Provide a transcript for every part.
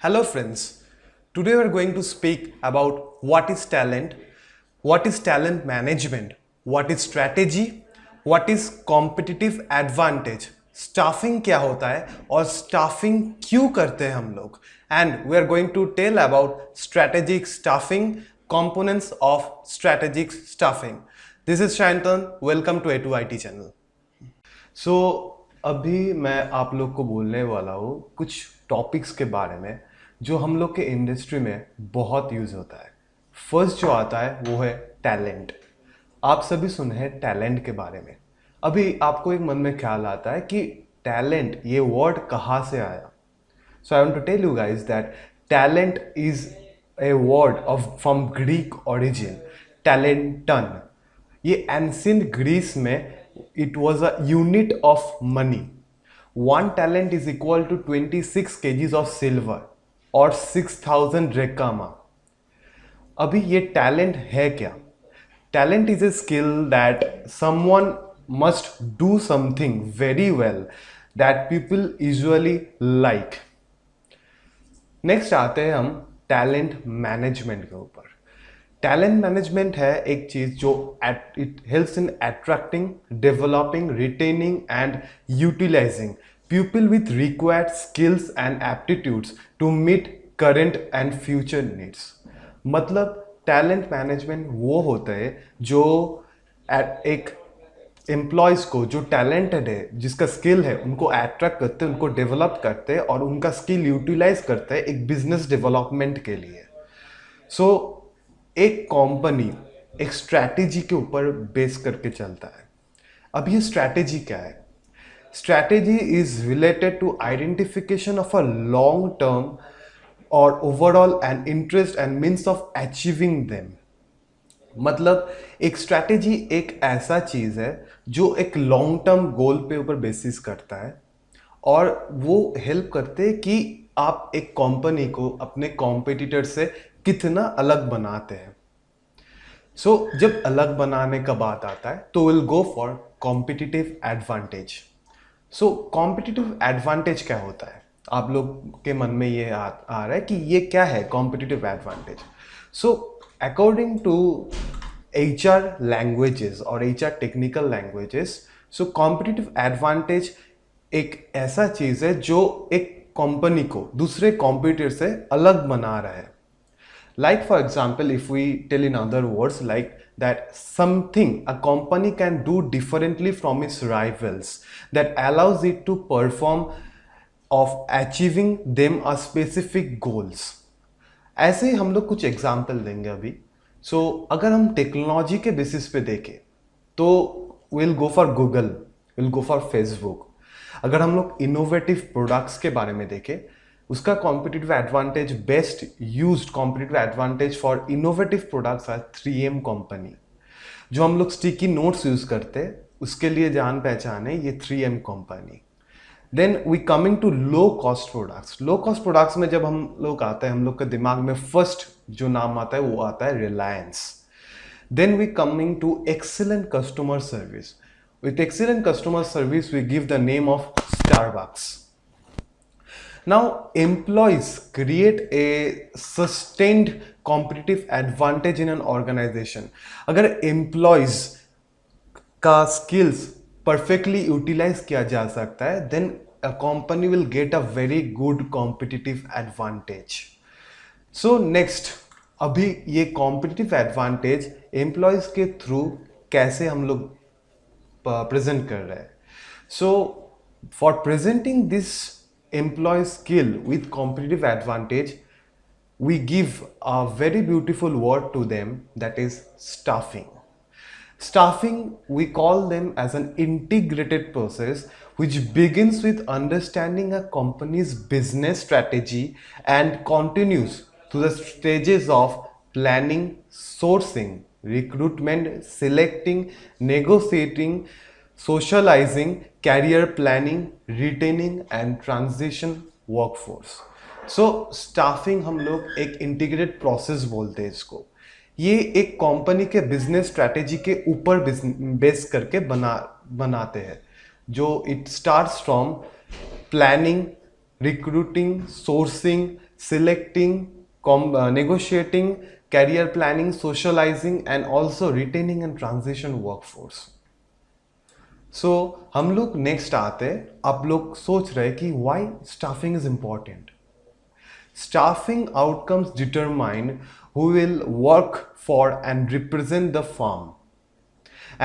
Hello friends, today we are going to speak about what is talent management, what is strategy, what is competitive advantage, staffing क्या होता है और staffing क्यों करते हैं हम लोग, and we are going to tell about strategic staffing, components of strategic staffing. This is Shantan, welcome to A2IT channel. अभी मैं आप लोग को बोलने वाला हूँ कुछ टॉपिक्स के बारे में जो हम लोग के इंडस्ट्री में बहुत यूज़ होता है। फर्स्ट जो आता है वो है टैलेंट। आप सभी सुने हैं टैलेंट के बारे में। अभी आपको एक मन में ख्याल आता है कि टैलेंट ये वर्ड कहाँ से आया। So I want to tell you guys that talent is a word of from Greek origin, talanton. ये एंशिएंट ग्रीस में it was a unit of money. One talent is equal to 26 kgs of silver or 6000 drachma. अभी ये talent है क्या? Talent is a skill that someone must do something very well that people usually like. Next आते हैं हम talent management के ऊपर। Talent management है एक चीज जो it helps in attracting, developing, retaining and utilising people with required skills and aptitudes to meet current and future needs. मतलब टैलेंट मैनेजमेंट वो होता है जो एक एम्प्लॉयज को जो टैलेंटेड है, जिसका स्किल है, उनको अट्रैक्ट करते हैं, उनको डेवलप करते हैं और उनका स्किल यूटिलाइज करते हैं एक बिजनेस डेवलपमेंट के लिए। एक कंपनी एक स्ट्रैटेजी के ऊपर बेस करके चलता है। अब ये स्ट्रैटेजी क्या है? Strategy is related to identification of a long term और overall end interest and means of achieving them. मतलब एक स्ट्रैटेजी एक ऐसा चीज है जो एक लॉन्ग टर्म गोल पे ऊपर बेसिस करता है और वो हेल्प करते हैं कि आप एक कंपनी को अपने कॉम्पिटिटर से कितना अलग बनाते हैं। जब अलग बनाने का बात आता है तो will go for competitive advantage. Competitive advantage क्या होता है? आप लोग के मन में ये आ रहा है कि ये क्या है competitive advantage. According to HR languages और HR technical languages, competitive advantage एक ऐसा चीज है जो एक कंपनी को दूसरे कॉम्पिटिटर से अलग बना रहा है। Like for example, if we tell in other words like that something a company can do differently from its rivals that allows it to perform of achieving them a specific goals. ऐसे ही हम लोग कुछ example देंगे अभी। अगर हम technology के basis पे देखें तो will go for Google, will go for Facebook. अगर हम लोग इनोवेटिव प्रोडक्ट्स के बारे में देखें, उसका competitive advantage, best used competitive advantage for innovative products है 3M कंपनी। जो हम लोग स्टिकी नोट्स यूज करते हैं उसके लिए जान पहचान है ये 3M company. Then we coming to low cost products. Low cost products में जब हम लोग आते हैं, हम लोग के दिमाग में फर्स्ट जो नाम आता है वो आता है Reliance. Then we coming to excellent customer service. With excellent customer service we give the name of Starbucks. Now, employees create a sustained competitive advantage in an organization. अगर employees का skills perfectly utilize किया जा सकता है, then a company will get a very good competitive advantage. Next, अभी ये competitive advantage employees के through कैसे हम लोग present कर रहे हैं? For presenting this employee skill with competitive advantage, we give a very beautiful word to them, that is staffing. Staffing, we call them as an integrated process which begins with understanding a company's business strategy and continues to the stages of planning, sourcing, recruitment, selecting, negotiating, socializing, career planning, retaining and transition workforce. Staffing हम लोग एक integrated process बोलते हैं इसको। ये एक company के business strategy के ऊपर बेस करके बनाते हैं, जो it starts from planning, recruiting, sourcing, selecting, negotiating, career planning, socializing, and also retaining and transition workforce. सो हम लोग नेक्स्ट आते हैं. आप लोग सोच रहे कि why staffing is important. Staffing outcomes determine who will work for and represent the firm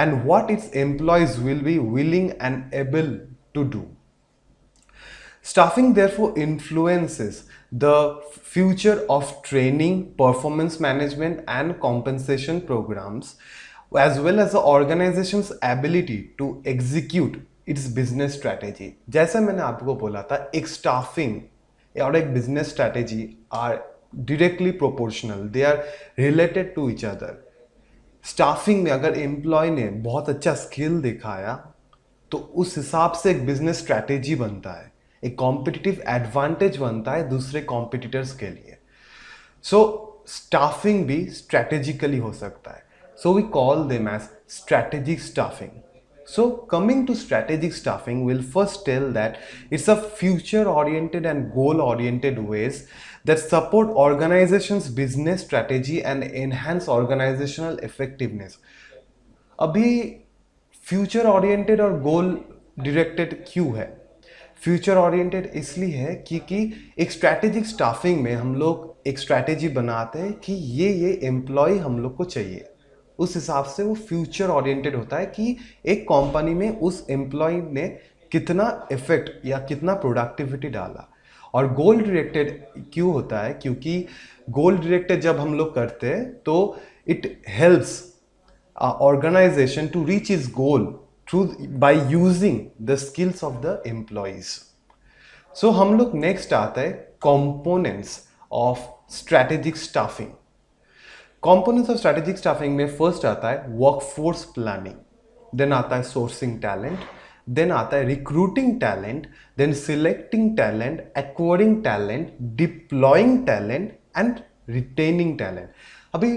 and what its employees will be willing and able to do. Staffing therefore influences the future of training, performance management and compensation programs, as well as the organization's ability to execute its business strategy. जैसा मैंने आपको बोला था, एक staffing और एक business strategy are directly proportional. They are related to each other. Staffing में अगर एम्प्लॉय ने बहुत अच्छा स्किल दिखाया तो उस हिसाब से एक बिजनेस स्ट्रैटेजी बनता है, एक कॉम्पिटिटिव एडवांटेज बनता है दूसरे कॉम्पिटिटर्स के लिए. सो स्टाफिंग भी स्ट्रैटेजिकली हो सकता है. So we call them as strategic staffing. So coming to strategic staffing, we'll first tell that it's a future oriented and goal oriented ways that support organizations business strategy and enhance organizational effectiveness. अभी future oriented और गोल directed क्यों है? Future oriented इसलिए है क्योंकि एक strategic staffing में हम लोग एक स्ट्रैटेजी बनाते हैं कि ये एम्प्लॉय हम लोग को चाहिए. उस हिसाब से वो फ्यूचर ओरिएंटेड होता है कि एक कंपनी में उस एम्प्लॉय ने कितना इफेक्ट या कितना प्रोडक्टिविटी डाला. और गोल डायरेक्टेड क्यों होता है? क्योंकि गोल डायरेक्टेड जब हम लोग करते हैं तो it helps organization to reach is goal through by using the skills of the employees. So हम लोग नेक्स्ट आता है components of strategic staffing. Components of strategic staffing में फर्स्ट आता है वर्कफोर्स प्लानिंग, देन आता है सोर्सिंग टैलेंट, देन आता है recruiting talent, then selecting talent, acquiring talent, deploying talent and retaining talent. अभी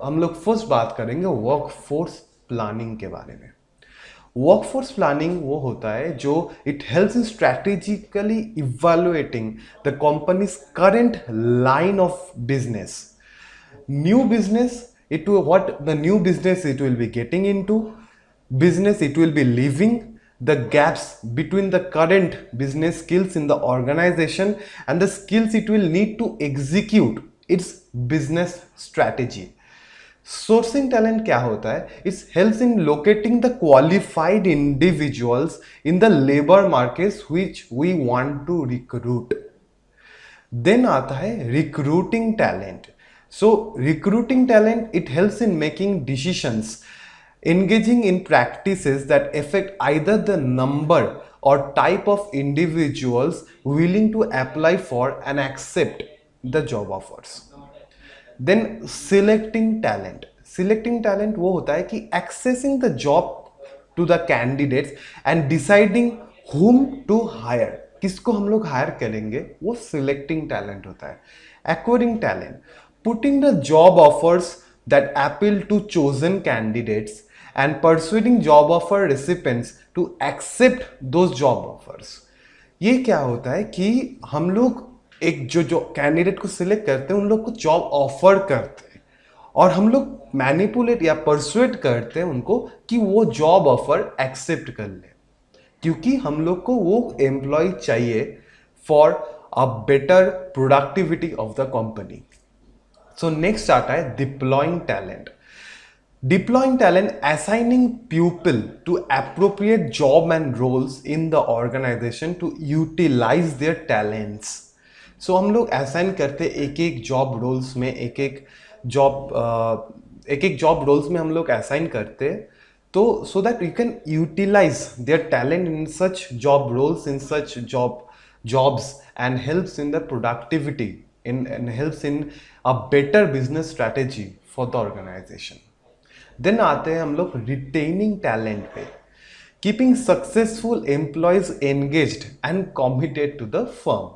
हम लोग फर्स्ट बात करेंगे वर्कफोर्स प्लानिंग के बारे में. वर्कफोर्स प्लानिंग वो होता है जो it helps in strategically evaluating the companies current line of business. New business, what the new business it will be getting into, business it will be leaving, the gaps between the current business skills in the organization and the skills it will need to execute its business strategy. Sourcing talent क्या होता है? It helps in locating the qualified individuals in the labor markets which we want to recruit. Then आता है recruiting talent. So recruiting talent, it helps in making decisions, engaging in practices that affect either the number or type of individuals willing to apply for and accept the job offers. Then selecting talent. Selecting talent वो होता है कि accessing the job to the candidates and deciding whom to hire. किसको हम लोग hire करेंगे वो selecting talent होता है. Acquiring talent, putting the job offers that appeal to chosen candidates and persuading job offer recipients to accept those job offers. ये क्या होता है कि हम लोग एक जो कैंडिडेट को सिलेक्ट करते हैं उन लोग को जॉब ऑफर करते हैं और हम लोग मैनिपुलेट या परसुएट करते हैं उनको कि वो जॉब ऑफर एक्सेप्ट कर ले, क्योंकि हम लोग को वो एम्प्लॉय चाहिए for a better productivity of the company. So next आता है deploying talent. Deploying talent, assigning people to appropriate job and roles in the organization to utilize their talents. So हम लोग assign करते एक एक job roles में एक एक job roles में हम लोग assign करते तो so that you can utilize their talent in such job roles, in such jobs and helps in the productivity and helps in a better business strategy for the organization. Then आते हैं हम लोग retaining talent पे, keeping successful employees engaged and committed to the firm.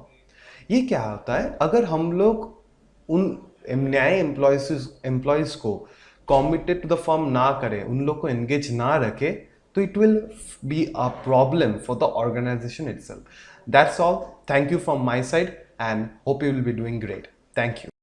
ये क्या होता है? अगर हम लोग उन नए एम्प्लॉयज को committed to the firm ना करें, उन लोग को engage ना रखे, तो it will be a problem for the organization itself. That's all. Thank you from my side. and hope you will be doing great. Thank you.